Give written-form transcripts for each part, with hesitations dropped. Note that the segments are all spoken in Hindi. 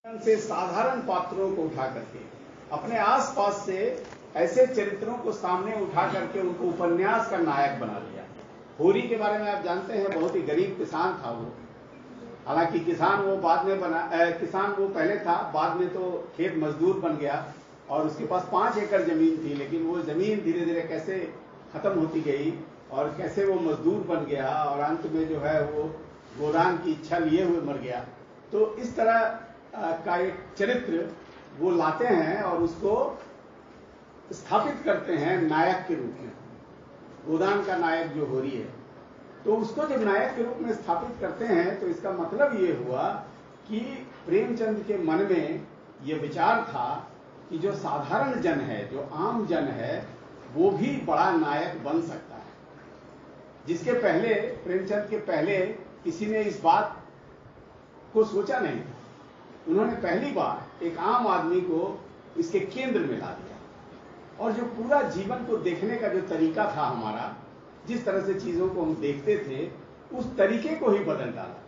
से साधारण पात्रों को उठा करके अपने आसपास से ऐसे चरित्रों को सामने उठा करके उनको उपन्यास का नायक बना दिया। होरी के बारे में आप जानते हैं, बहुत ही गरीब किसान था वो। हालांकि किसान वो बाद में किसान वो पहले था, बाद में तो खेत मजदूर बन गया और उसके पास 5 एकड़ जमीन थी, लेकिन वो जमीन धीरे धीरे कैसे खत्म होती गई और कैसे वो मजदूर बन गया और अंत में जो है वो गोदान की इच्छा लिए हुए मर गया। तो इस तरह का एक चरित्र वो लाते हैं और उसको स्थापित करते हैं नायक के रूप में। गोदान का नायक जो होरी है, तो उसको जब नायक के रूप में स्थापित करते हैं तो इसका मतलब ये हुआ कि प्रेमचंद के मन में ये विचार था कि जो साधारण जन है, जो आम जन है, वो भी बड़ा नायक बन सकता है। जिसके पहले, प्रेमचंद के पहले किसी ने इस बात को सोचा नहीं था। उन्होंने पहली बार एक आम आदमी को इसके केंद्र में ला दिया और जो पूरा जीवन को देखने का जो तरीका था हमारा, जिस तरह से चीजों को हम देखते थे, उस तरीके को ही बदल डाला।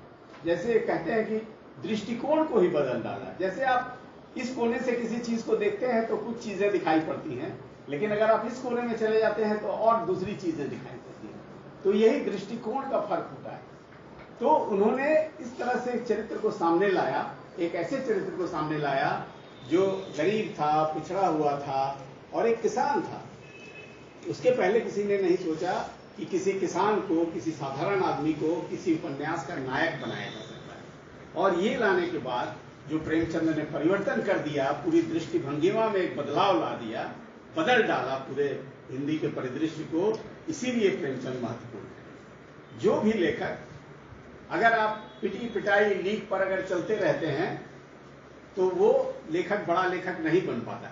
जैसे कहते हैं कि दृष्टिकोण को ही बदल डाला। जैसे आप इस कोने से किसी चीज को देखते हैं तो कुछ चीजें दिखाई पड़ती हैं, लेकिन अगर आप इस कोने में चले जाते हैं तो और दूसरी चीजें दिखाई पड़ती हैं। तो यही दृष्टिकोण का फर्क होता है। तो उन्होंने इस तरह से एक चरित्र को सामने लाया, एक ऐसे चरित्र को सामने लाया जो गरीब था, पिछड़ा हुआ था और एक किसान था। उसके पहले किसी ने नहीं सोचा कि किसी किसान को, किसी साधारण आदमी को किसी उपन्यास का नायक बनाया जा सकता है। और ये लाने के बाद जो प्रेमचंद ने परिवर्तन कर दिया, पूरी दृष्टिभंगिमा में एक बदलाव ला दिया, बदल डाला पूरे हिंदी के परिदृश्य को, इसीलिए प्रेमचंद महत्वपूर्ण है। जो भी लेखक, अगर आप पिटी पिटाई लीक पर अगर चलते रहते हैं तो वो लेखक बड़ा लेखक नहीं बन पाता।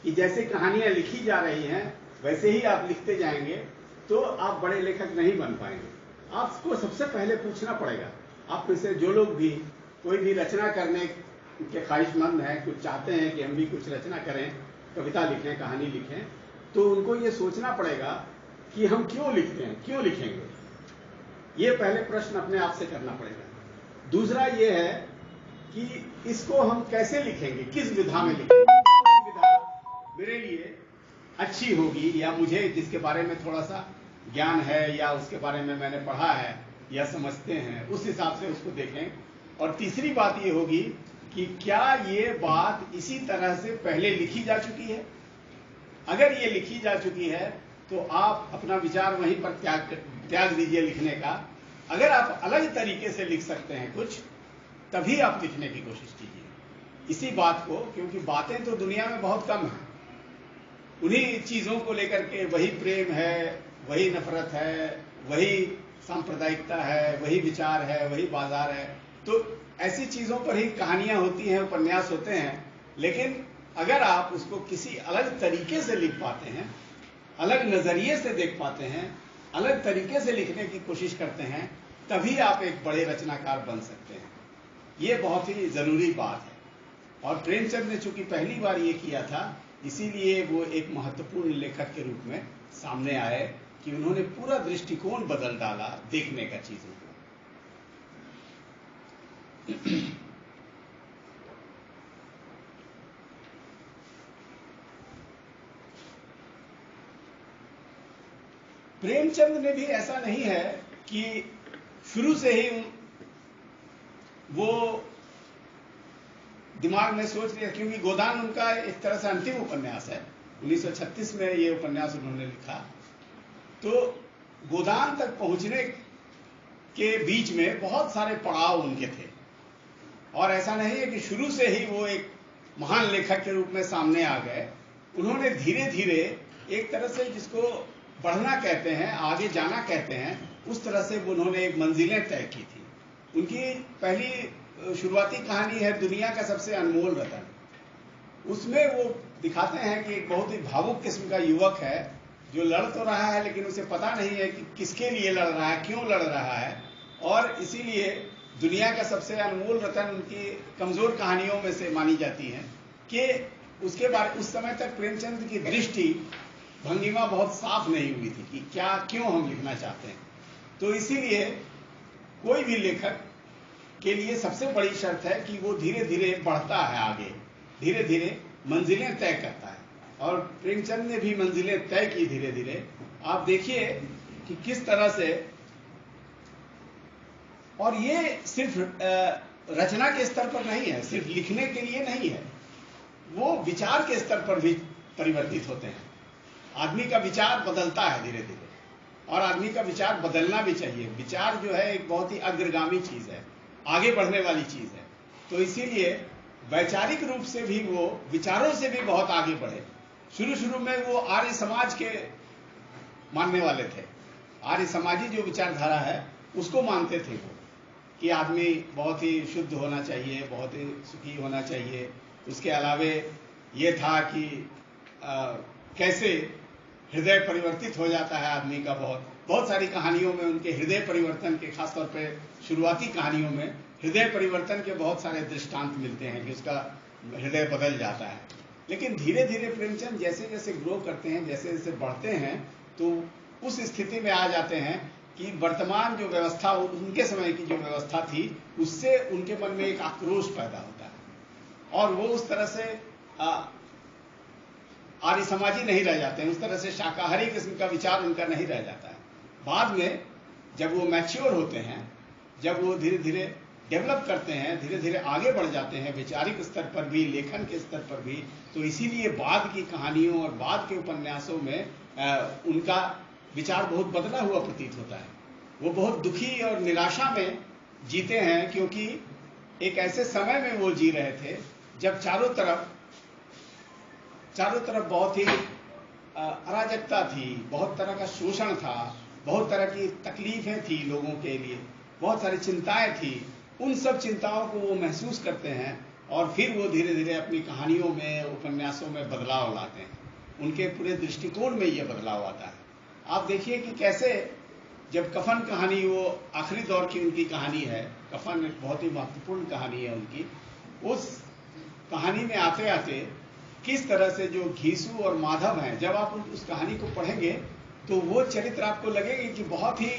कि जैसे कहानियां लिखी जा रही हैं वैसे ही आप लिखते जाएंगे तो आप बड़े लेखक नहीं बन पाएंगे। आपको सबसे पहले पूछना पड़ेगा, आप में से जो लोग भी कोई भी रचना करने के ख्वाहिशमंद हैं, कुछ चाहते हैं कि हम भी कुछ रचना करें, कविता लिखें, कहानी लिखें, तो उनको ये सोचना पड़ेगा कि हम क्यों लिखते हैं, क्यों लिखेंगे। ये पहले प्रश्न अपने आप से करना पड़ेगा। दूसरा ये है कि इसको हम कैसे लिखेंगे, किस विधा में लिखेंगे, कौन सी विधा मेरे लिए अच्छी होगी, या मुझे जिसके बारे में थोड़ा सा ज्ञान है या उसके बारे में मैंने पढ़ा है या समझते हैं, उस हिसाब से उसको देखें। और तीसरी बात ये होगी कि क्या ये बात इसी तरह से पहले लिखी जा चुकी है। अगर ये लिखी जा चुकी है तो आप अपना विचार वहीं पर त्याग दीजिए लिखने का। अगर आप अलग तरीके से लिख सकते हैं कुछ, तभी आप लिखने की कोशिश कीजिए इसी बात को, क्योंकि बातें तो दुनिया में बहुत कम हैं। उन्हीं चीजों को लेकर के, वही प्रेम है, वही नफरत है, वही सांप्रदायिकता है, वही विचार है, वही बाजार है। तो ऐसी चीजों पर ही कहानियां होती हैं, उपन्यास होते हैं। लेकिन अगर आप उसको किसी अलग तरीके से लिख पाते हैं, अलग नजरिए से देख पाते हैं, अलग तरीके से लिखने की कोशिश करते हैं, तभी आप एक बड़े रचनाकार बन सकते हैं। ये बहुत ही जरूरी बात है। और प्रेमचंद ने चूंकि पहली बार ये किया था, इसीलिए वो एक महत्वपूर्ण लेखक के रूप में सामने आए कि उन्होंने पूरा दृष्टिकोण बदल डाला देखने का चीजों को। प्रेमचंद ने भी ऐसा नहीं है कि शुरू से ही वो दिमाग में सोच लिया, क्योंकि गोदान उनका एक तरह से अंतिम उपन्यास है। 1936 में ये उपन्यास उन्होंने लिखा। तो गोदान तक पहुंचने के बीच में बहुत सारे पड़ाव उनके थे। और ऐसा नहीं है कि शुरू से ही वो एक महान लेखक के रूप में सामने आ गए। उन्होंने धीरे धीरे एक तरह से, जिसको बढ़ना कहते हैं, आगे जाना कहते हैं, उस तरह से उन्होंने एक मंजिलें तय की थी। उनकी पहली शुरुआती कहानी है दुनिया का सबसे अनमोल रतन। उसमें वो दिखाते हैं कि एक बहुत ही भावुक किस्म का युवक है जो लड़ तो रहा है, लेकिन उसे पता नहीं है कि किसके लिए लड़ रहा है, क्यों लड़ रहा है। और इसीलिए दुनिया का सबसे अनमोल रतन उनकी कमजोर कहानियों में से मानी जाती है। कि उसके बारे, उस समय तक प्रेमचंद की दृष्टि भंगिमा बहुत साफ नहीं हुई थी कि क्या, क्यों हम लिखना चाहते हैं। तो इसीलिए कोई भी लेखक के लिए सबसे बड़ी शर्त है कि वो धीरे धीरे बढ़ता है आगे, धीरे धीरे मंजिलें तय करता है। और प्रेमचंद ने भी मंजिलें तय की धीरे धीरे। आप देखिए कि किस तरह से, और ये सिर्फ रचना के स्तर पर नहीं है, सिर्फ लिखने के लिए नहीं है, वो विचार के स्तर पर भी परिवर्तित होते हैं। आदमी का विचार बदलता है धीरे धीरे, और आदमी का विचार बदलना भी चाहिए। विचार जो है एक बहुत ही अग्रगामी चीज है, आगे बढ़ने वाली चीज है। तो इसीलिए वैचारिक रूप से भी वो विचारों से भी बहुत आगे बढ़े। शुरू शुरू में वो आर्य समाज के मानने वाले थे, आर्य समाजी जो विचारधारा है उसको मानते थे वो, कि आदमी बहुत ही शुद्ध होना चाहिए, बहुत ही सुखी होना चाहिए। उसके अलावे ये था कि कैसे हृदय परिवर्तित हो जाता है आदमी का। बहुत सारी कहानियों में उनके हृदय परिवर्तन के, खासतौर पे शुरुआती कहानियों में हृदय परिवर्तन के बहुत सारे दृष्टांत मिलते हैं कि उसका हृदय बदल जाता है। लेकिन धीरे धीरे प्रेमचंद जैसे जैसे ग्रो करते हैं, जैसे जैसे बढ़ते हैं, तो उस स्थिति में आ जाते हैं कि वर्तमान जो व्यवस्था, उनके समय की जो व्यवस्था थी, उससे उनके मन में एक आक्रोश पैदा होता है, और वो उस तरह से आर्य समाजी नहीं रह जाते हैं, उस तरह से शाकाहारी किस्म का विचार उनका नहीं रह जाता है। बाद में जब वो मैच्योर होते हैं, जब वो धीरे धीरे डेवलप करते हैं, धीरे धीरे आगे बढ़ जाते हैं वैचारिक स्तर पर भी, लेखन के स्तर पर भी, तो इसीलिए बाद की कहानियों और बाद के उपन्यासों में उनका विचार बहुत बदला हुआ प्रतीत होता है। वो बहुत दुखी और निराशा में जीते हैं, क्योंकि एक ऐसे समय में वो जी रहे थे जब चारों तरफ बहुत ही अराजकता थी, बहुत तरह का शोषण था, बहुत तरह की तकलीफें थी लोगों के लिए, बहुत सारी चिंताएं थी। उन सब चिंताओं को वो महसूस करते हैं, और फिर वो धीरे धीरे अपनी कहानियों में, उपन्यासों में बदलाव लाते हैं। उनके पूरे दृष्टिकोण में ये बदलाव आता है। आप देखिए कि कैसे जब कफन कहानी, वो आखिरी दौर की उनकी कहानी है, कफन एक बहुत ही महत्वपूर्ण कहानी है उनकी, उस कहानी में आते आते किस तरह से जो घीसू और माधव हैं, जब आप उस कहानी को पढ़ेंगे तो वो चरित्र आपको लगेंगे कि बहुत ही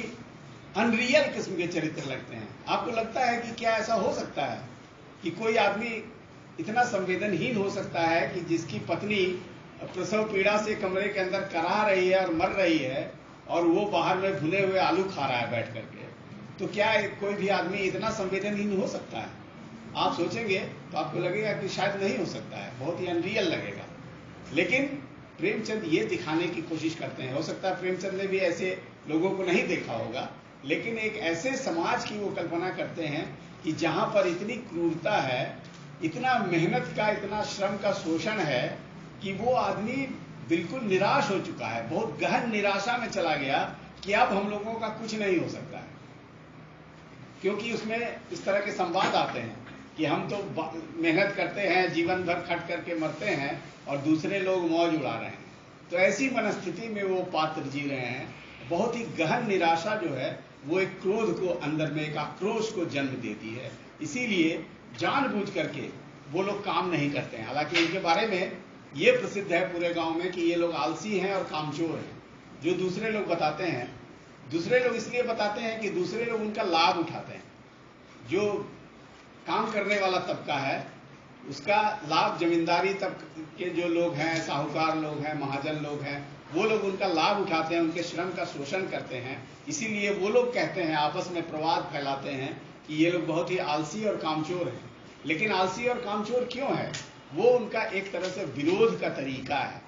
अनरियल किस्म के चरित्र लगते हैं। आपको लगता है कि क्या ऐसा हो सकता है कि कोई आदमी इतना संवेदनहीन हो सकता है कि जिसकी पत्नी प्रसव पीड़ा से कमरे के अंदर करा रही है और मर रही है, और वो बाहर में भुने हुए आलू खा रहा है बैठ करके। तो क्या कोई भी आदमी इतना संवेदनहीन हो सकता है? आप सोचेंगे तो आपको लगेगा कि शायद नहीं हो सकता है, बहुत ही अनरियल लगेगा। लेकिन प्रेमचंद ये दिखाने की कोशिश करते हैं। हो सकता है प्रेमचंद ने भी ऐसे लोगों को नहीं देखा होगा, लेकिन एक ऐसे समाज की वो कल्पना करते हैं कि जहां पर इतनी क्रूरता है, इतना मेहनत का, इतना श्रम का शोषण है, कि वो आदमी बिल्कुल निराश हो चुका है, बहुत गहन निराशा में चला गया कि अब हम लोगों का कुछ नहीं हो सकता है। क्योंकि उसमें इस तरह के संवाद आते हैं कि हम तो मेहनत करते हैं, जीवन भर खट करके मरते हैं, और दूसरे लोग मौज उड़ा रहे हैं। तो ऐसी मनस्थिति में वो पात्र जी रहे हैं। बहुत ही गहन निराशा जो है वो एक क्रोध को अंदर में, एक आक्रोश को जन्म देती है। इसीलिए जानबूझ करके वो लोग काम नहीं करते हैं। हालांकि इनके बारे में ये प्रसिद्ध है पूरे गांव में कि ये लोग आलसी हैं और कामचोर हैं। जो दूसरे लोग बताते हैं, दूसरे लोग इसलिए बताते हैं कि दूसरे लोग उनका लाभ उठाते हैं। जो काम करने वाला तबका है उसका लाभ जमींदारी तबके के जो लोग हैं, साहूकार लोग हैं, महाजन लोग हैं, वो लोग उनका लाभ उठाते हैं, उनके श्रम का शोषण करते हैं। इसीलिए वो लोग कहते हैं, आपस में प्रवाद फैलाते हैं कि ये लोग बहुत ही आलसी और कामचोर हैं। लेकिन आलसी और कामचोर क्यों है? वो उनका एक तरह से विरोध का तरीका है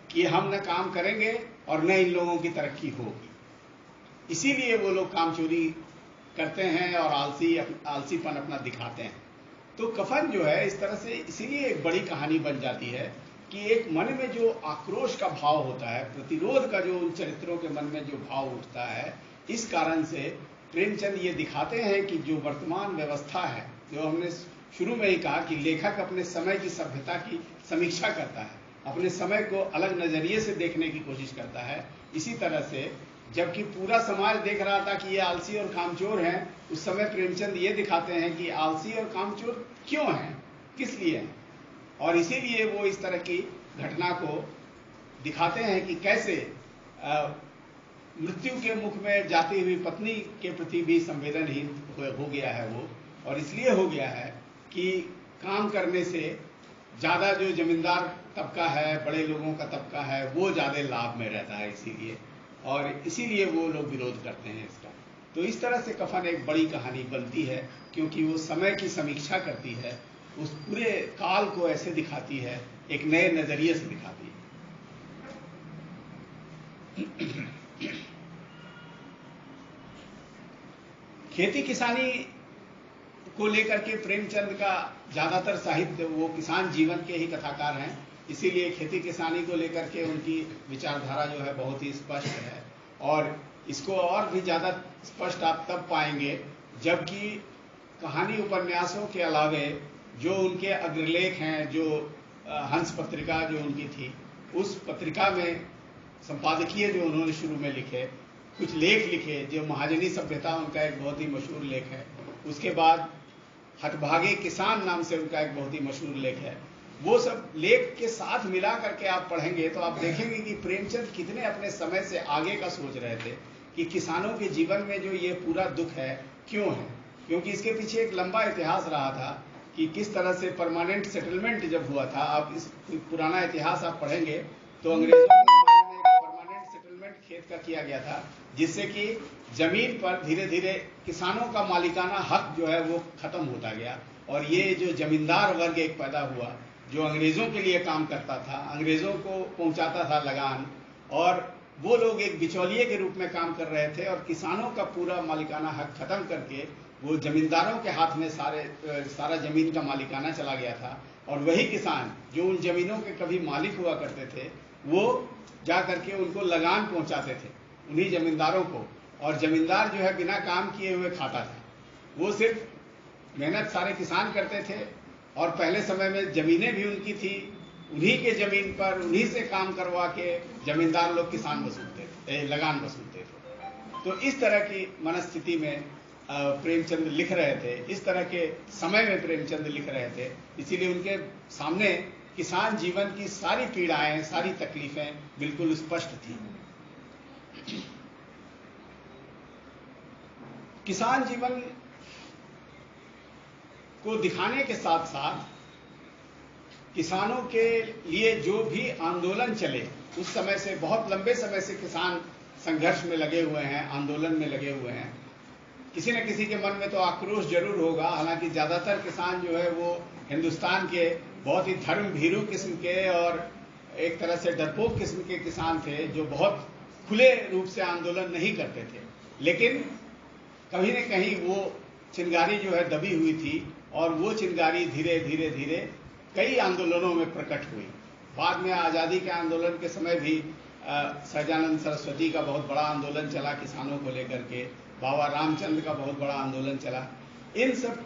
कि हम न काम करेंगे और न इन लोगों की तरक्की होगी। इसीलिए वो लोग कामचोरी करते हैं और आलसीपन अपना दिखाते हैं। तो कफन जो है इस तरह से इसीलिए एक बड़ी कहानी बन जाती है कि एक मन में जो आक्रोश का भाव होता है, प्रतिरोध का जो उन चरित्रों के मन में जो भाव उठता है, इस कारण से प्रेमचंद ये दिखाते हैं कि जो वर्तमान व्यवस्था है, जो हमने शुरू में ही कहा कि लेखक अपने समय की सभ्यता की समीक्षा करता है, अपने समय को अलग नजरिए से देखने की कोशिश करता है। इसी तरह से जबकि पूरा समाज देख रहा था कि ये आलसी और कामचोर हैं, उस समय प्रेमचंद ये दिखाते हैं कि आलसी और कामचोर क्यों हैं, किस लिए हैं, और इसीलिए वो इस तरह की घटना को दिखाते हैं कि कैसे मृत्यु के मुख में जाती हुई पत्नी के प्रति भी संवेदनहीन हो गया है वो, और इसलिए हो गया है कि काम करने से ज़्यादा जो जमींदार तबका है, बड़े लोगों का तबका है, वो ज़्यादा लाभ में रहता है, इसीलिए वो लोग विरोध करते हैं इसका। तो इस तरह से कफन एक बड़ी कहानी बनती है, क्योंकि वो समय की समीक्षा करती है, उस पूरे काल को ऐसे दिखाती है, एक नए नजरिए से दिखाती है। खेती किसानी को लेकर के प्रेमचंद का ज्यादातर साहित्य, वो किसान जीवन के ही कथाकार हैं, इसीलिए खेती किसानी को लेकर के उनकी विचारधारा जो है बहुत ही स्पष्ट है। और इसको और भी ज्यादा स्पष्ट आप तब पाएंगे जबकि कहानी उपन्यासों के अलावे जो उनके अग्रलेख हैं, जो हंस पत्रिका जो उनकी थी, उस पत्रिका में संपादकीय जो उन्होंने शुरू में लिखे, कुछ लेख लिखे, जो महाजनी सभ्यता उनका एक बहुत ही मशहूर लेख है। उसके बाद हठभागे किसान नाम से उनका एक बहुत ही मशहूर लेख है। वो सब लेख के साथ मिला करके आप पढ़ेंगे तो आप देखेंगे कि प्रेमचंद कितने अपने समय से आगे का सोच रहे थे कि किसानों के जीवन में जो ये पूरा दुख है क्यों है, क्योंकि इसके पीछे एक लंबा इतिहास रहा था कि किस तरह से परमानेंट सेटलमेंट जब हुआ था। आप इस पुराना इतिहास आप पढ़ेंगे तो अंग्रेजों के में परमानेंट सेटलमेंट खेत का किया गया था, जिससे कि जमीन पर धीरे धीरे किसानों का मालिकाना हक जो है वो खत्म होता गया। और ये जो जमींदार वर्ग एक पैदा हुआ जो अंग्रेजों के लिए काम करता था, अंग्रेजों को पहुंचाता था लगान, और वो लोग एक बिचौलिए के रूप में काम कर रहे थे, और किसानों का पूरा मालिकाना हक खत्म करके वो जमींदारों के हाथ में सारा जमीन का मालिकाना चला गया था। और वही किसान जो उन जमीनों के कभी मालिक हुआ करते थे, वो जा करके उनको लगान पहुंचाते थे उन्हीं जमींदारों को, और जमींदार जो है बिना काम किए हुए खाता था। वो सिर्फ मेहनत सारे किसान करते थे, और पहले समय में जमीनें भी उनकी थी, उन्हीं के जमीन पर उन्हीं से काम करवा के जमींदार लोग किसान वसूलते थे, लगान वसूलते थे। तो इस तरह की मनस्थिति में प्रेमचंद लिख रहे थे, इस तरह के समय में प्रेमचंद लिख रहे थे, इसीलिए उनके सामने किसान जीवन की सारी पीड़ाएं, सारी तकलीफें बिल्कुल स्पष्ट थी। किसान जीवन को दिखाने के साथ साथ किसानों के लिए जो भी आंदोलन चले, उस समय से बहुत लंबे समय से किसान संघर्ष में लगे हुए हैं, आंदोलन में लगे हुए हैं। किसी न किसी के मन में तो आक्रोश जरूर होगा, हालांकि ज्यादातर किसान जो है वो हिंदुस्तान के बहुत ही धर्म भीरू किस्म के और एक तरह से डरपोक किस्म के किसान थे, जो बहुत खुले रूप से आंदोलन नहीं करते थे। लेकिन कहीं न कहीं वो चिंगारी जो है दबी हुई थी, और वो चिंगारी धीरे धीरे धीरे कई आंदोलनों में प्रकट हुई। बाद में आज़ादी के आंदोलन के समय भी सहजानंद सरस्वती का बहुत बड़ा आंदोलन चला किसानों को लेकर के, बाबा रामचंद्र का बहुत बड़ा आंदोलन चला। इन सब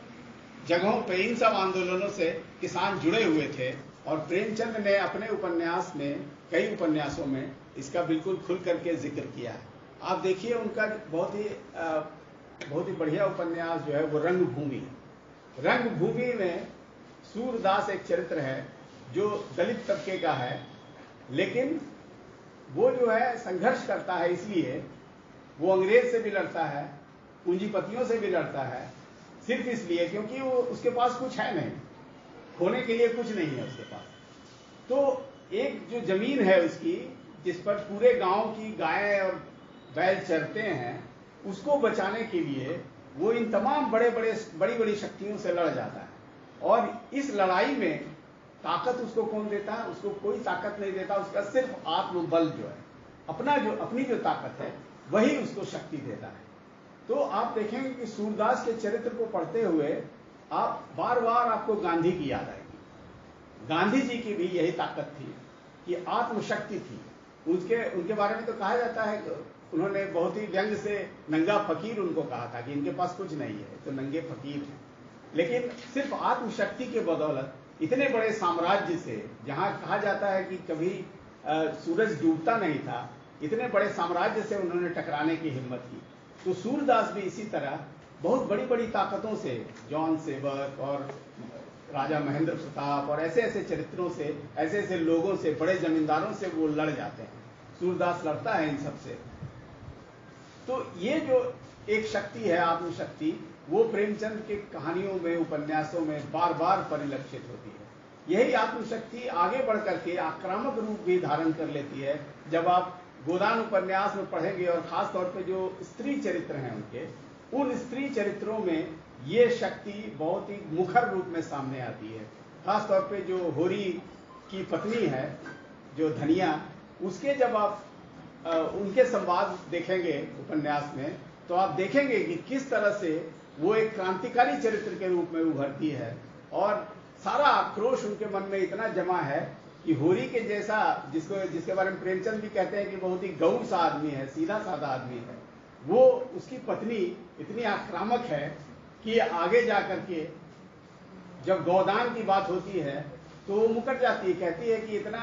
जगहों पे, इन सब आंदोलनों से किसान जुड़े हुए थे, और प्रेमचंद ने अपने उपन्यास में, कई उपन्यासों में इसका बिल्कुल खुल करके जिक्र किया है। आप देखिए उनका बहुत ही बढ़िया उपन्यास जो है वो रंगभूमि है। रंगभूमि में सूरदास एक चरित्र है जो दलित तबके का है, लेकिन वो जो है संघर्ष करता है, इसलिए वो अंग्रेज से भी लड़ता है, पूंजीपतियों से भी लड़ता है, सिर्फ इसलिए क्योंकि वो उसके पास कुछ है नहीं, खोने के लिए कुछ नहीं है उसके पास। तो एक जो जमीन है उसकी, जिस पर पूरे गांव की गायें और बैल चरते हैं, उसको बचाने के लिए वो इन तमाम बड़ी बड़ी शक्तियों से लड़ जाता है। और इस लड़ाई में ताकत उसको कौन देता है? उसको कोई ताकत नहीं देता, उसका सिर्फ आत्मबल जो है, अपनी जो ताकत है वही उसको शक्ति देता है। तो आप देखेंगे कि सूरदास के चरित्र को पढ़ते हुए आप बार बार आपको गांधी की याद आएगी। गांधी जी की भी यही ताकत थी कि आत्मशक्ति थी। उनके बारे में तो कहा जाता है, उन्होंने बहुत ही व्यंग से नंगा फकीर उनको कहा था कि इनके पास कुछ नहीं है तो नंगे फकीर हैं। लेकिन सिर्फ आत्मशक्ति के बदौलत इतने बड़े साम्राज्य से, जहां कहा जाता है कि कभी सूरज डूबता नहीं था, इतने बड़े साम्राज्य से उन्होंने टकराने की हिम्मत की। तो सूरदास भी इसी तरह बहुत बड़ी बड़ी ताकतों से, जॉन सेवक और राजा महेंद्र प्रताप और ऐसे ऐसे चरित्रों से, ऐसे ऐसे लोगों से, बड़े जमींदारों से वो लड़ जाते हैं। सूरदास लड़ता है इन सबसे। तो ये जो एक शक्ति है, आत्मशक्ति, वो प्रेमचंद के कहानियों में, उपन्यासों में बार बार परिलक्षित होती है। यही आत्मशक्ति आगे बढ़ करके आक्रामक रूप भी धारण कर लेती है। जब आप गोदान उपन्यास में पढ़ेंगे और खास तौर पे जो स्त्री चरित्र हैं उनके, उन स्त्री चरित्रों में ये शक्ति बहुत ही मुखर रूप में सामने आती है। खास तौर पे जो होरी की पत्नी है, जो धनिया, उसके जब आप उनके संवाद देखेंगे उपन्यास में, तो आप देखेंगे कि किस तरह से वो एक क्रांतिकारी चरित्र के रूप में उभरती है और सारा आक्रोश उनके मन में इतना जमा है कि होरी के जैसा, जिसके बारे में प्रेमचंद भी कहते हैं कि बहुत ही गौर सा आदमी है, सीधा साधा आदमी है, वो उसकी पत्नी इतनी आक्रामक है कि आगे जाकर के जब गौदान की बात होती है तो वो मुकर जाती है, कहती है कि इतना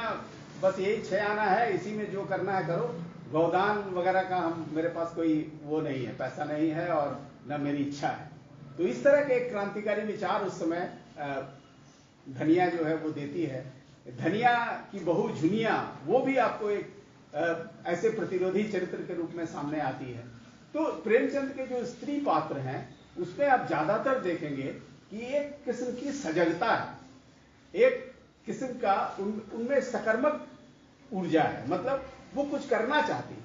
बस यही 6 आना है, इसी में जो करना है करो, गौदान वगैरह का मेरे पास कोई वो नहीं है, पैसा नहीं है और न मेरी इच्छा है। तो इस तरह के क्रांतिकारी विचार उस समय धनिया जो है वो देती है। धनिया की बहू झुनिया, वो भी आपको एक ऐसे प्रतिरोधी चरित्र के रूप में सामने आती है। तो प्रेमचंद के जो स्त्री पात्र हैं उसमें आप ज्यादातर देखेंगे कि एक किस्म की सजगता है, एक किस्म का उनमें सकर्मक ऊर्जा है, मतलब वो कुछ करना चाहती है,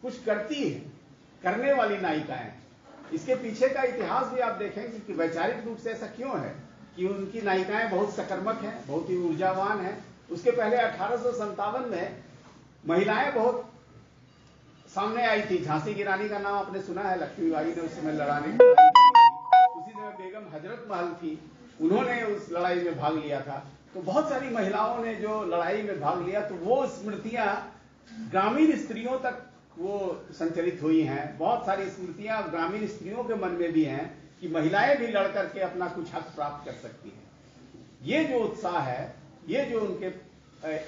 कुछ करती है, करने वाली नायिकाएं। इसके पीछे का इतिहास भी आप देखेंगे कि वैचारिक रूप से ऐसा क्यों है कि उनकी नायिकाएं बहुत सकर्मक हैं, बहुत ही ऊर्जावान हैं। उसके पहले 1857 में महिलाएं बहुत सामने आई थी। झांसी की रानी का नाम आपने सुना है, लक्ष्मीबाई ने उस समय लड़ाने की लड़ाई की। उसी समय बेगम हजरत महल थी, उन्होंने उस लड़ाई में भाग लिया था। तो बहुत सारी महिलाओं ने जो लड़ाई में भाग लिया, तो वो स्मृतियां ग्रामीण स्त्रियों तक वो संचलित हुई हैं। बहुत सारी स्मृतियां ग्रामीण स्त्रियों के मन में भी हैं कि महिलाएं भी लड़ करके अपना कुछ हक प्राप्त कर सकती हैं। ये जो उत्साह है, ये जो उनके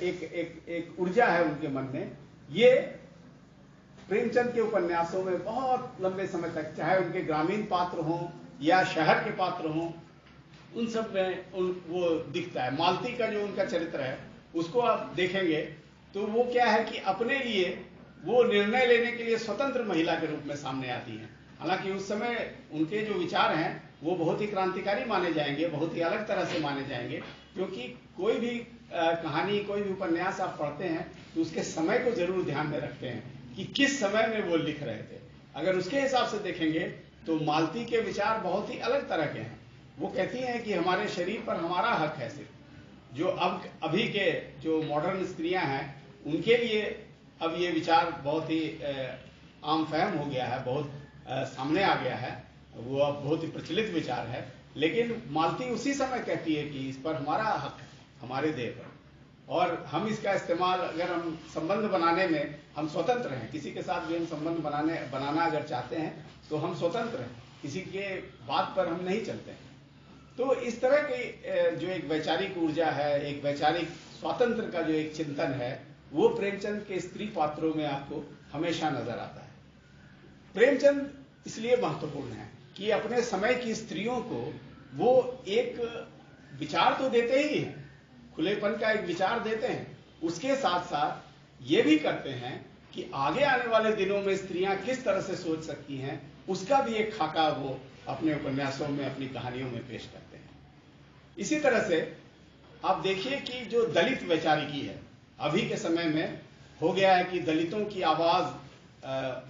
एक ऊर्जा है उनके मन में, ये प्रेमचंद के उपन्यासों में बहुत लंबे समय तक, चाहे उनके ग्रामीण पात्र हों या शहर के पात्र हों, उन सब में वो दिखता है। मालती का जो उनका चरित्र है उसको आप देखेंगे तो वो क्या है कि अपने लिए वो निर्णय लेने के लिए स्वतंत्र महिला के रूप में सामने आती है। हालांकि उस समय उनके जो विचार हैं वो बहुत ही क्रांतिकारी माने जाएंगे, बहुत ही अलग तरह से माने जाएंगे, क्योंकि कोई भी कहानी, कोई भी उपन्यास आप पढ़ते हैं तो उसके समय को जरूर ध्यान में रखते हैं कि किस समय में वो लिख रहे थे। अगर उसके हिसाब से देखेंगे तो मालती के विचार बहुत ही अलग तरह के हैं। वो कहती हैं कि हमारे शरीर पर हमारा हक है सिर्फ। जो अभी के जो मॉडर्न स्त्रियां हैं उनके लिए अब ये विचार बहुत ही आम फहम हो गया है, बहुत सामने आ गया है, वो अब बहुत ही प्रचलित विचार है। लेकिन मालती उसी समय कहती है कि इस पर हमारा हक है, हमारे देह पर, और हम इसका इस्तेमाल, अगर हम संबंध बनाने में हम स्वतंत्र हैं, किसी के साथ भी हम संबंध बनाना अगर चाहते हैं तो हम स्वतंत्र हैं, किसी के बात पर हम नहीं चलते हैं। तो इस तरह की जो एक वैचारिक ऊर्जा है, एक वैचारिक स्वातंत्र का जो एक चिंतन है, वो प्रेमचंद के स्त्री पात्रों में आपको हमेशा नजर आता है। प्रेमचंद इसलिए महत्वपूर्ण है कि अपने समय की स्त्रियों को वो एक विचार तो देते ही हैं, खुलेपन का एक विचार देते हैं, उसके साथ साथ ये भी करते हैं कि आगे आने वाले दिनों में स्त्रियां किस तरह से सोच सकती हैं, उसका भी एक खाका वो अपने उपन्यासों में, अपनी कहानियों में पेश करते हैं। इसी तरह से आप देखिए कि जो दलित वैचारिकी है, अभी के समय में हो गया है कि दलितों की आवाज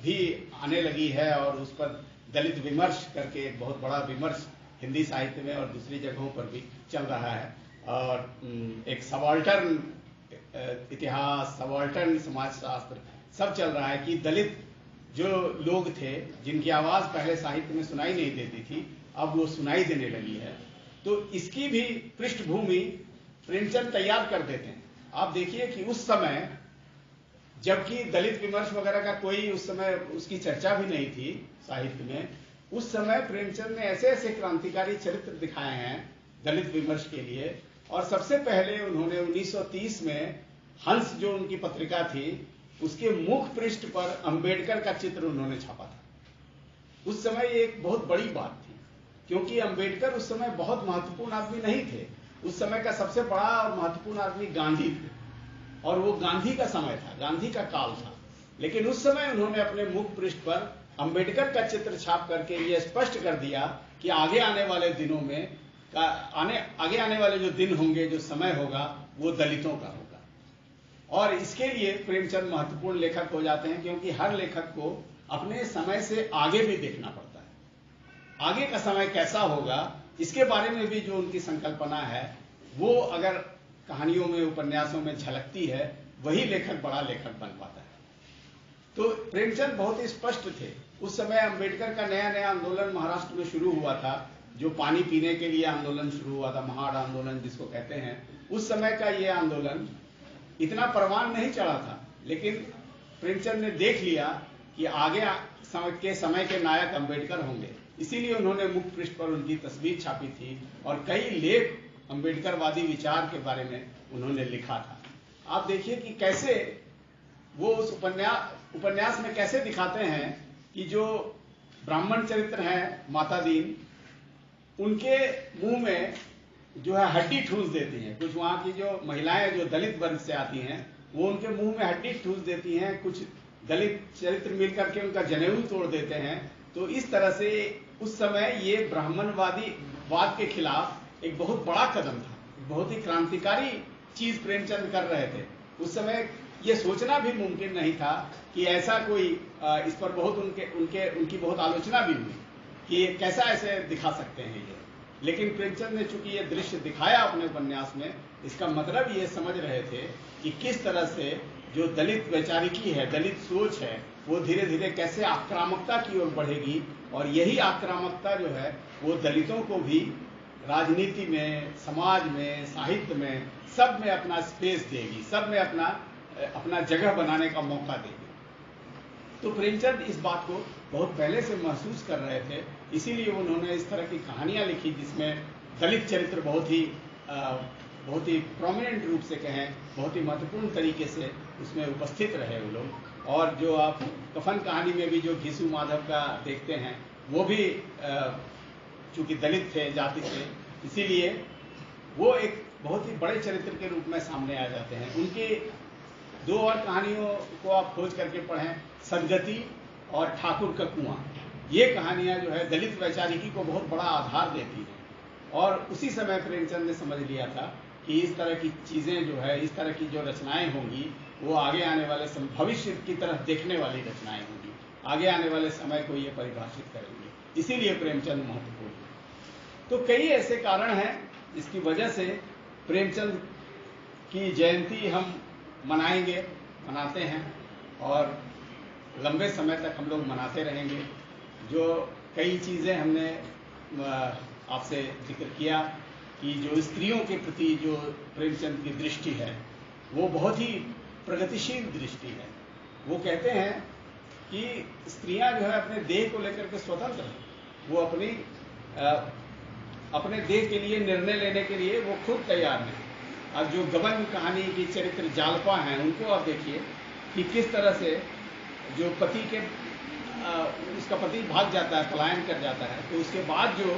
भी आने लगी है और उस पर दलित विमर्श करके एक बहुत बड़ा विमर्श हिंदी साहित्य में और दूसरी जगहों पर भी चल रहा है। और एक सबाल्टर्न इतिहास, सबाल्टर्न समाजशास्त्र सब चल रहा है कि दलित जो लोग थे, जिनकी आवाज पहले साहित्य में सुनाई नहीं देती थी, अब वो सुनाई देने लगी है। तो इसकी भी पृष्ठभूमि प्रेमचंद तैयार कर देते हैं। आप देखिए कि उस समय, जबकि दलित विमर्श वगैरह का कोई उस समय उसकी चर्चा भी नहीं थी साहित्य में, उस समय प्रेमचंद ने ऐसे ऐसे क्रांतिकारी चरित्र दिखाए हैं दलित विमर्श के लिए। और सबसे पहले उन्होंने 1930 में हंस, जो उनकी पत्रिका थी, उसके मुख पृष्ठ पर अंबेडकर का चित्र उन्होंने छापा था। उस समय ये एक बहुत बड़ी बात थी, क्योंकि अंबेडकर उस समय बहुत महत्वपूर्ण आदमी नहीं थे। उस समय का सबसे बड़ा और महत्वपूर्ण आदमी गांधी थे, और वो गांधी का समय था, गांधी का काल था। लेकिन उस समय उन्होंने अपने मुख पृष्ठ पर अंबेडकर का चित्र छाप करके ये स्पष्ट कर दिया कि आगे आने वाले दिनों में आगे आने वाले जो दिन होंगे, जो समय होगा, वो दलितों का होगा। और इसके लिए प्रेमचंद महत्वपूर्ण लेखक हो जाते हैं, क्योंकि हर लेखक को अपने समय से आगे भी देखना पड़ता है। आगे का समय कैसा होगा, इसके बारे में भी जो उनकी संकल्पना है, वो अगर कहानियों में, उपन्यासों में झलकती है, वही लेखक बड़ा लेखक बन पाता है। तो प्रेमचंद बहुत ही स्पष्ट थे। उस समय अंबेडकर का नया नया आंदोलन महाराष्ट्र में शुरू हुआ था, जो पानी पीने के लिए आंदोलन शुरू हुआ था, महाड़ आंदोलन जिसको कहते हैं। उस समय का ये आंदोलन इतना परवान नहीं चढ़ा था, लेकिन प्रेमचंद ने देख लिया कि आगे समय के नायक अंबेडकर होंगे। इसीलिए उन्होंने मुख्य पृष्ठ पर उनकी तस्वीर छापी थी और कई लेख अंबेडकरवादी विचार के बारे में उन्होंने लिखा था। आप देखिए कि कैसे वो उस उपन्यास में कैसे दिखाते हैं कि जो ब्राह्मण चरित्र हैं माता दीन, उनके मुंह में जो है हड्डी ठूस देती हैं। कुछ वहां की जो महिलाएं जो दलित वर्ग से आती हैं, वो उनके मुंह में हड्डी ठूस देती हैं। कुछ दलित चरित्र मिलकर के उनका जनेऊ तोड़ देते हैं। तो इस तरह से उस समय ये ब्राह्मणवादी वाद के खिलाफ एक बहुत बड़ा कदम था, बहुत ही क्रांतिकारी चीज प्रेमचंद कर रहे थे। उस समय ये सोचना भी मुमकिन नहीं था कि ऐसा कोई इस पर बहुत उनकी बहुत आलोचना भी हुई कि कैसा ऐसे दिखा सकते हैं ये। लेकिन प्रेमचंद ने चूंकि ये दृश्य दिखाया अपने उपन्यास में, इसका मतलब ये समझ रहे थे कि किस तरह से जो दलित वैचारिकी है, दलित सोच है, वो धीरे धीरे कैसे आक्रामकता की ओर बढ़ेगी। और यही आक्रामकता जो है वो दलितों को भी राजनीति में, समाज में, साहित्य में, सब में अपना स्पेस देगी, सब में अपना जगह बनाने का मौका देगी। तो प्रेमचंद इस बात को बहुत पहले से महसूस कर रहे थे। इसीलिए उन्होंने इस तरह की कहानियां लिखी जिसमें दलित चरित्र बहुत ही प्रोमिनेंट रूप से कहें, बहुत ही महत्वपूर्ण तरीके से उसमें उपस्थित रहे वो लोग। और जो आप कफन कहानी में भी जो घिसू माधव का देखते हैं, वो भी चूंकि दलित थे, जाति से, इसीलिए वो एक बहुत ही बड़े चरित्र के रूप में सामने आ जाते हैं। उनकी दो और कहानियों को आप खोज करके पढ़ें, सदगति और ठाकुर का कुआं। ये कहानियां जो है दलित वैचारिकी को बहुत बड़ा आधार देती हैं। और उसी समय प्रेमचंद ने समझ लिया था कि इस तरह की चीजें जो है, इस तरह की जो रचनाएं होंगी, वो आगे आने वाले भविष्य की तरफ देखने वाली रचनाएं होंगी, आगे आने वाले समय को ये परिभाषित करेंगे। इसीलिए प्रेमचंद महत्वपूर्ण है। तो कई ऐसे कारण हैं जिसकी वजह से प्रेमचंद की जयंती हम मनाते हैं और लंबे समय तक हम लोग मनाते रहेंगे। जो कई चीज़ें हमने आपसे जिक्र किया कि जो स्त्रियों के प्रति जो प्रेमचंद की दृष्टि है, वो बहुत ही प्रगतिशील दृष्टि है। वो कहते हैं कि स्त्रियां जो है अपने देह को लेकर के स्वतंत्र हैं। वो अपने देह के लिए निर्णय लेने के लिए वो खुद तैयार हैं। अब जो गबन कहानी की चरित्र जालपा हैं, उनको आप देखिए कि किस तरह से जो पति के उसका पति भाग जाता है, पलायन कर जाता है, तो उसके बाद जो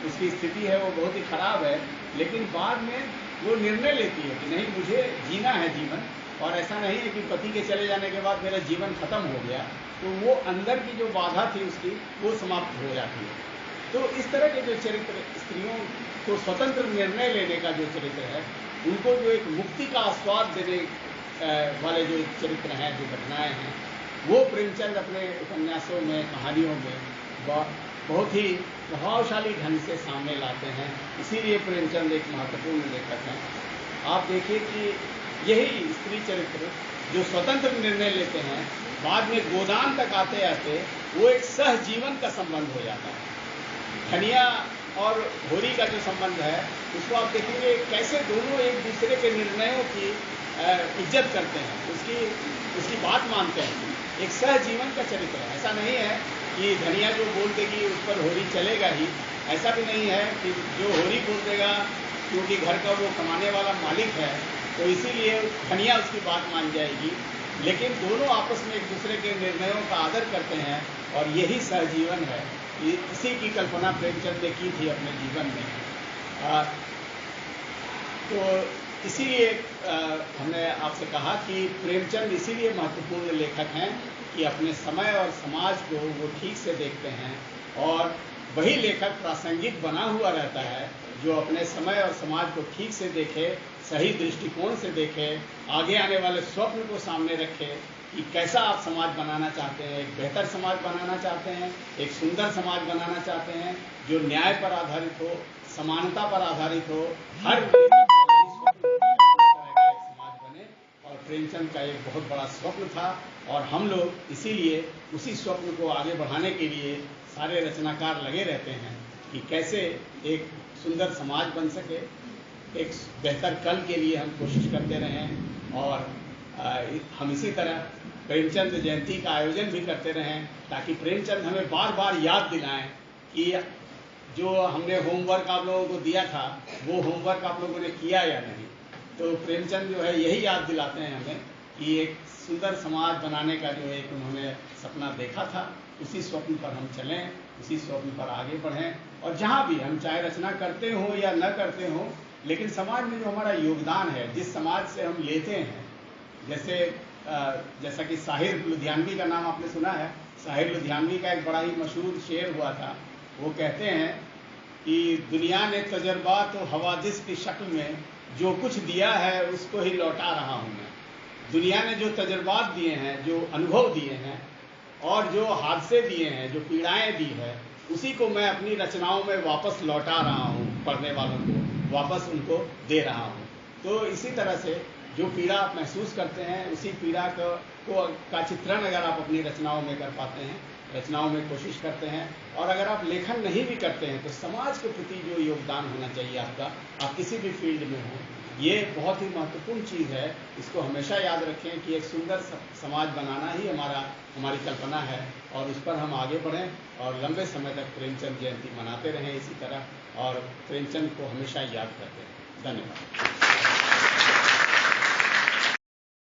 उसकी स्थिति है वो बहुत ही खराब है। लेकिन बाद में वो निर्णय लेती है कि नहीं, मुझे जीना है जीवन, और ऐसा नहीं है कि पति के चले जाने के बाद मेरा जीवन खत्म हो गया। तो वो अंदर की जो बाधा थी उसकी, वो समाप्त हो जाती है। तो इस तरह के जो चरित्र, स्त्रियों को स्वतंत्र निर्णय लेने का जो चरित्र है, उनको जो एक मुक्ति का आस्वाद देने वाले जो चरित्र हैं, जो घटनाएं हैं, वो प्रेमचंद अपने उपन्यासों में, कहानियों में बहुत ही प्रभावशाली ढंग से सामने लाते हैं। इसीलिए प्रेमचंद एक महत्वपूर्ण लेखक हैं। आप देखिए कि यही स्त्री चरित्र जो स्वतंत्र निर्णय लेते हैं, बाद में गोदान तक आते आते वो एक सहजीवन का संबंध हो जाता है। धनिया और होरी का जो संबंध है, उसको आप देखेंगे कैसे दोनों एक दूसरे के निर्णयों की इज्जत करते हैं, उसकी बात मानते हैं। एक सहजीवन का चरित्र है। ऐसा नहीं है कि धनिया जो बोल देगी उस पर होरी चलेगा ही, ऐसा भी नहीं है कि जो होरी बोल देगा क्योंकि घर का वो कमाने वाला मालिक है तो इसीलिए धनिया उसकी बात मान जाएगी। लेकिन दोनों आपस में एक दूसरे के निर्णयों का आदर करते हैं और यही सहजीवन है। इसी की कल्पना प्रेमचंद ने की थी अपने जीवन में। तो इसीलिए हमने आपसे कहा कि प्रेमचंद इसीलिए महत्वपूर्ण लेखक हैं कि अपने समय और समाज को वो ठीक से देखते हैं, और वही लेखक प्रासंगिक बना हुआ रहता है जो अपने समय और समाज को ठीक से देखे, सही दृष्टिकोण से देखे, आगे आने वाले स्वप्न को सामने रखे कि कैसा आप समाज बनाना चाहते हैं, एक बेहतर समाज बनाना चाहते हैं, एक सुंदर समाज बनाना चाहते हैं जो न्याय पर आधारित हो, समानता पर आधारित हो। हर और प्रेमचंद का एक बहुत बड़ा स्वप्न था, और हम लोग इसीलिए उसी स्वप्न को आगे बढ़ाने के लिए सारे रचनाकार लगे रहते हैं कि कैसे एक सुंदर समाज बन सके, एक बेहतर कल के लिए हम कोशिश करते रहें। और हम इसी तरह प्रेमचंद जयंती का आयोजन भी करते रहें ताकि प्रेमचंद हमें बार बार याद दिलाएं कि जो हमने होमवर्क आप लोगों को दिया था वो होमवर्क आप लोगों ने किया या नहीं। तो प्रेमचंद जो है यही याद दिलाते हैं हमें कि एक सुंदर समाज बनाने का जो एक उन्होंने सपना देखा था, उसी स्वप्न पर हम चलें, उसी स्वप्न पर आगे बढ़ें। और जहाँ भी हम चाहे रचना करते हों या न करते हों, लेकिन समाज में जो हमारा योगदान है, जिस समाज से हम लेते हैं, जैसा कि साहिर लुधियानवी का नाम आपने सुना है। साहिर लुधियानवी का एक बड़ा ही मशहूर शेर हुआ था। वो कहते हैं कि दुनिया ने तजर्बा तो हवादिस की शक्ल में जो कुछ दिया है उसको ही लौटा रहा हूँ मैं। दुनिया ने जो तजर्बात दिए हैं, जो अनुभव दिए हैं और जो हादसे दिए हैं, जो पीड़ाएं दी है, उसी को मैं अपनी रचनाओं में वापस लौटा रहा हूँ, पढ़ने वालों को वापस उनको दे रहा हूँ। तो इसी तरह से जो पीड़ा आप महसूस करते हैं, उसी पीड़ा का चित्रण अगर आप अपनी रचनाओं में कर पाते हैं, रचनाओं में कोशिश करते हैं, और अगर आप लेखन नहीं भी करते हैं तो समाज के प्रति जो योगदान होना चाहिए आपका, आप किसी भी फील्ड में हो, ये बहुत ही महत्वपूर्ण चीज़ है। इसको हमेशा याद रखें कि एक सुंदर समाज बनाना ही हमारी कल्पना है, और उस पर हम आगे बढ़ें और लंबे समय तक प्रेमचंद जयंती मनाते रहें इसी तरह, और प्रेमचंद को हमेशा याद करते रहें। धन्यवाद।